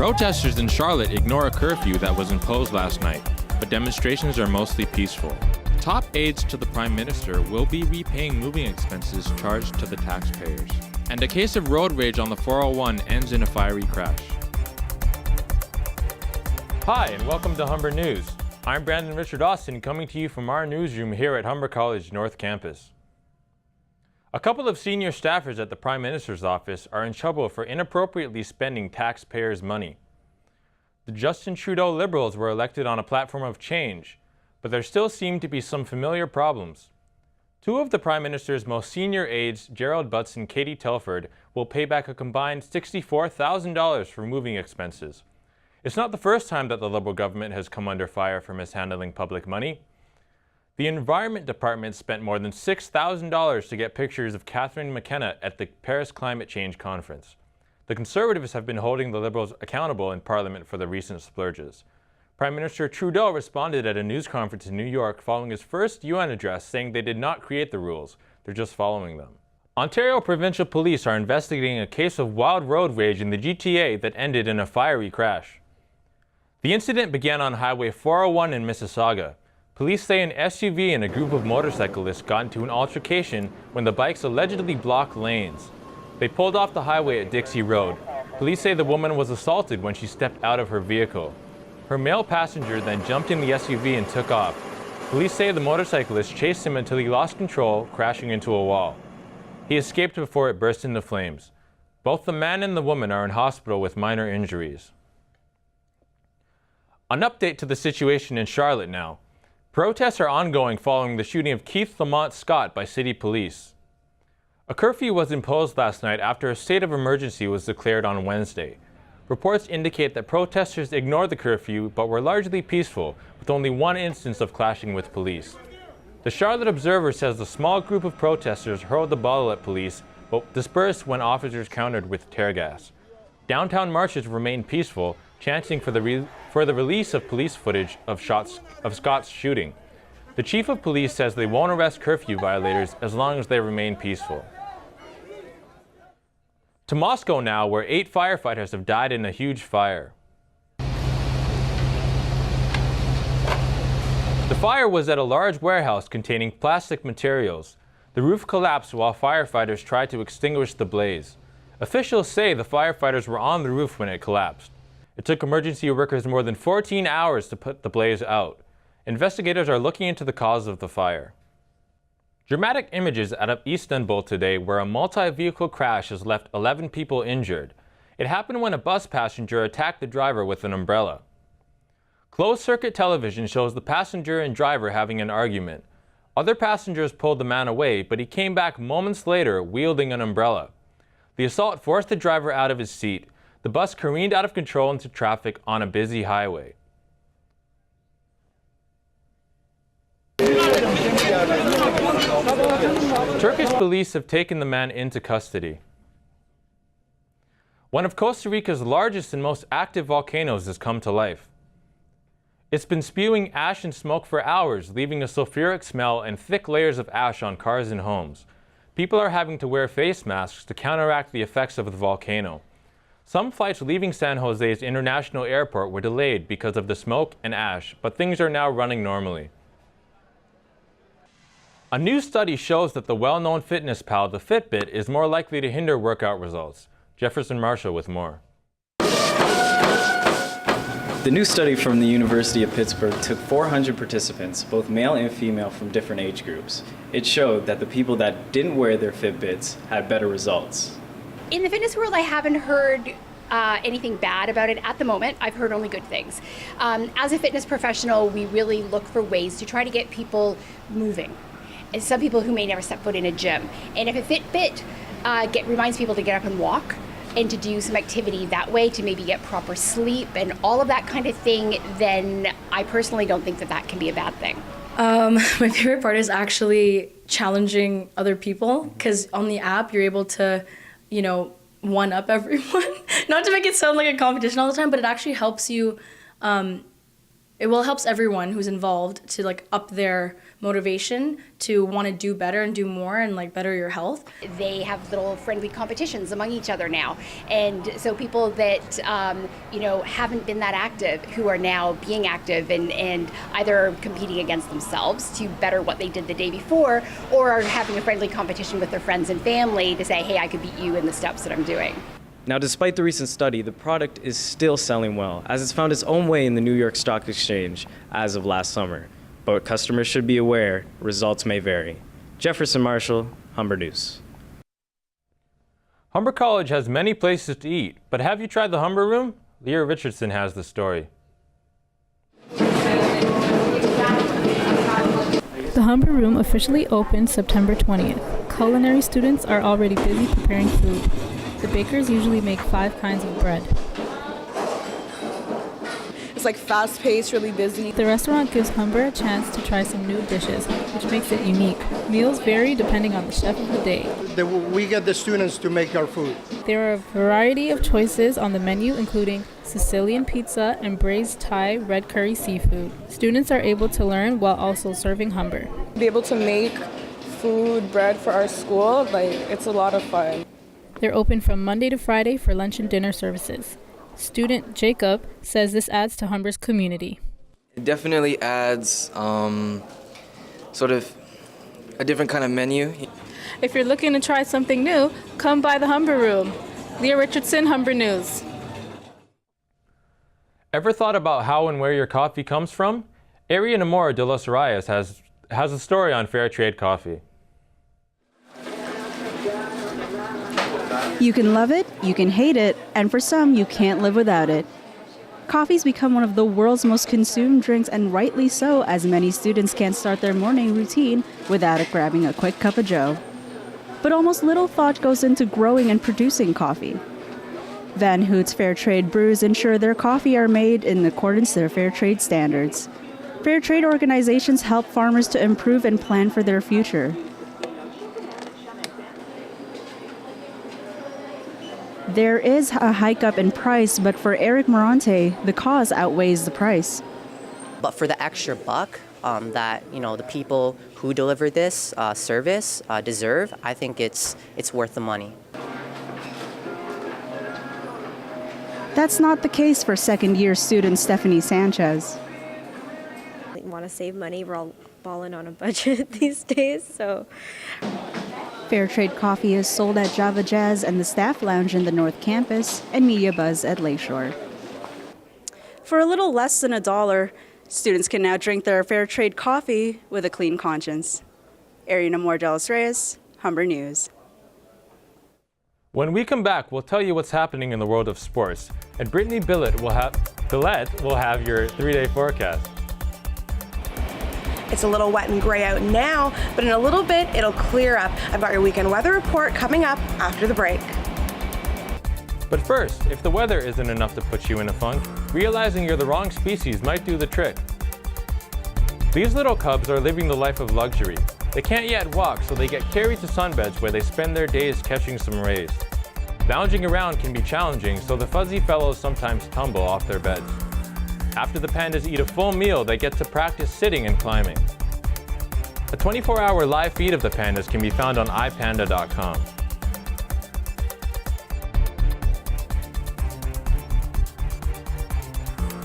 Protesters in Charlotte ignore a curfew that was imposed last night, but demonstrations are mostly peaceful. Top aides to the Prime Minister will be repaying moving expenses charged to the taxpayers. And a case of road rage on the 401 ends in a fiery crash. Hi, and welcome to Humber News. I'm Brandon Richard Austin, coming to you from our newsroom here at Humber College North Campus. A couple of senior staffers at the Prime Minister's office are in trouble for inappropriately spending taxpayers' money. The Justin Trudeau Liberals were elected on a platform of change, but there still seem to be some familiar problems. Two of the Prime Minister's most senior aides, Gerald Butts and Katie Telford, will pay back a combined $64,000 for moving expenses. It's not the first time that the Liberal government has come under fire for mishandling public money. The Environment Department spent more than $6,000 to get pictures of Catherine McKenna at the Paris Climate Change Conference. The Conservatives have been holding the Liberals accountable in Parliament for the recent splurges. Prime Minister Trudeau responded at a news conference in New York following his first UN address, saying they did not create the rules, they're just following them. Ontario Provincial Police are investigating a case of wild road rage in the GTA that ended in a fiery crash. The incident began on Highway 401 in Mississauga. Police say an SUV and a group of motorcyclists got into an altercation when the bikes allegedly blocked lanes. They pulled off the highway at Dixie Road. Police say the woman was assaulted when she stepped out of her vehicle. Her male passenger then jumped in the SUV and took off. Police say the motorcyclist chased him until he lost control, crashing into a wall. He escaped before it burst into flames. Both the man and the woman are in hospital with minor injuries. An update to the situation in Charlotte now. Protests are ongoing following the shooting of Keith Lamont Scott by city police. A curfew was imposed last night after a state of emergency was declared on Wednesday. Reports indicate that protesters ignored the curfew but were largely peaceful, with only one instance of clashing with police. The Charlotte Observer says the small group of protesters hurled the bottle at police but dispersed when officers countered with tear gas. Downtown marches remained peaceful, chanting for the release of police footage of Scott's shooting. The chief of police says they won't arrest curfew violators as long as they remain peaceful. To Moscow now, where 8 firefighters have died in a huge fire. The fire was at a large warehouse containing plastic materials. The roof collapsed while firefighters tried to extinguish the blaze. Officials say the firefighters were on the roof when it collapsed. It took emergency workers more than 14 hours to put the blaze out. Investigators are looking into the cause of the fire. Dramatic images out of Istanbul today where a multi-vehicle crash has left 11 people injured. It happened when a bus passenger attacked the driver with an umbrella. Closed-circuit television shows the passenger and driver having an argument. Other passengers pulled the man away, but he came back moments later wielding an umbrella. The assault forced the driver out of his seat. The bus careened out of control into traffic on a busy highway. Turkish police have taken the man into custody. One of Costa Rica's largest and most active volcanoes has come to life. It's been spewing ash and smoke for hours, leaving a sulfuric smell and thick layers of ash on cars and homes. People are having to wear face masks to counteract the effects of the volcano. Some flights leaving San Jose's International Airport were delayed because of the smoke and ash, but things are now running normally. A new study shows that the well-known fitness pal, the Fitbit, is more likely to hinder workout results. Jefferson Marshall with more. The new study from the University of Pittsburgh took 400 participants, both male and female, from different age groups. It showed that the people that didn't wear their Fitbits had better results. In the fitness world, I haven't heard anything bad about it at the moment. I've heard only good things. As a fitness professional, we really look for ways to try to get people moving. And some people who may never step foot in a gym. And if a Fitbit reminds people to get up and walk and to do some activity that way, to maybe get proper sleep and all of that kind of thing, then I personally don't think that that can be a bad thing. My favorite part is actually challenging other people, because on the app you're able to, one up everyone. Not to make it sound like a competition all the time, but it actually helps you. It It will helps everyone who's involved to like up their motivation to want to do better and do more and like better your health. They have little friendly competitions among each other now, and so people that haven't been that active, who are now being active and either competing against themselves to better what they did the day before, or are having a friendly competition with their friends and family to say, hey, I could beat you in the steps that I'm doing. Now, despite the recent study, the product is still selling well, as it's found its own way in the New York Stock Exchange as of last summer. But customers should be aware, results may vary. Jefferson Marshall, Humber News. Humber College has many places to eat, but have you tried the Humber Room? Leah Richardson has the story. The Humber Room officially opened September 20th. Culinary students are already busy preparing food. The bakers usually make 5 kinds of bread. It's like fast-paced, really busy. The restaurant gives Humber a chance to try some new dishes, which makes it unique. Meals vary depending on the chef of the day. We get the students to make our food. There are a variety of choices on the menu, including Sicilian pizza and braised Thai red curry seafood. Students are able to learn while also serving Humber. Be able to make food, bread for our school, it's a lot of fun. They're open from Monday to Friday for lunch and dinner services. Student Jacob says this adds to Humber's community. It definitely adds sort of a different kind of menu. If you're looking to try something new, come by the Humber Room. Leah Richardson, Humber News. Ever thought about how and where your coffee comes from? Ari Namora de los Reyes has a story on fair trade coffee. You can love it, you can hate it, and for some, you can't live without it. Coffee's become one of the world's most consumed drinks, and rightly so, as many students can't start their morning routine without grabbing a quick cup of joe. But almost little thought goes into growing and producing coffee. Van Hoot's Fair Trade brews ensure their coffee are made in accordance to their fair trade standards. Fair trade organizations help farmers to improve and plan for their future. There is a hike up in price, but for Eric Morante, the cause outweighs the price. But for the extra buck that the people who deliver this service deserve, I think it's worth the money. That's not the case for second-year student Stephanie Sanchez. I want to save money. We're all balling on a budget these days, so. Fair Trade coffee is sold at Java Jazz and the Staff Lounge in the North Campus and Media Buzz at Lakeshore. For a little less than $1, students can now drink their Fair Trade coffee with a clean conscience. Ariana Moore de los Reyes, Humber News. When we come back, we'll tell you what's happening in the world of sports, and Brittany Billett will have your 3-day forecast. It's a little wet and gray out now, but in a little bit, it'll clear up. I've got your weekend weather report coming up after the break. But first, if the weather isn't enough to put you in a funk, realizing you're the wrong species might do the trick. These little cubs are living the life of luxury. They can't yet walk, so they get carried to sunbeds where they spend their days catching some rays. Lounging around can be challenging, so the fuzzy fellows sometimes tumble off their beds. After the pandas eat a full meal, they get to practice sitting and climbing. A 24-hour live feed of the pandas can be found on iPanda.com.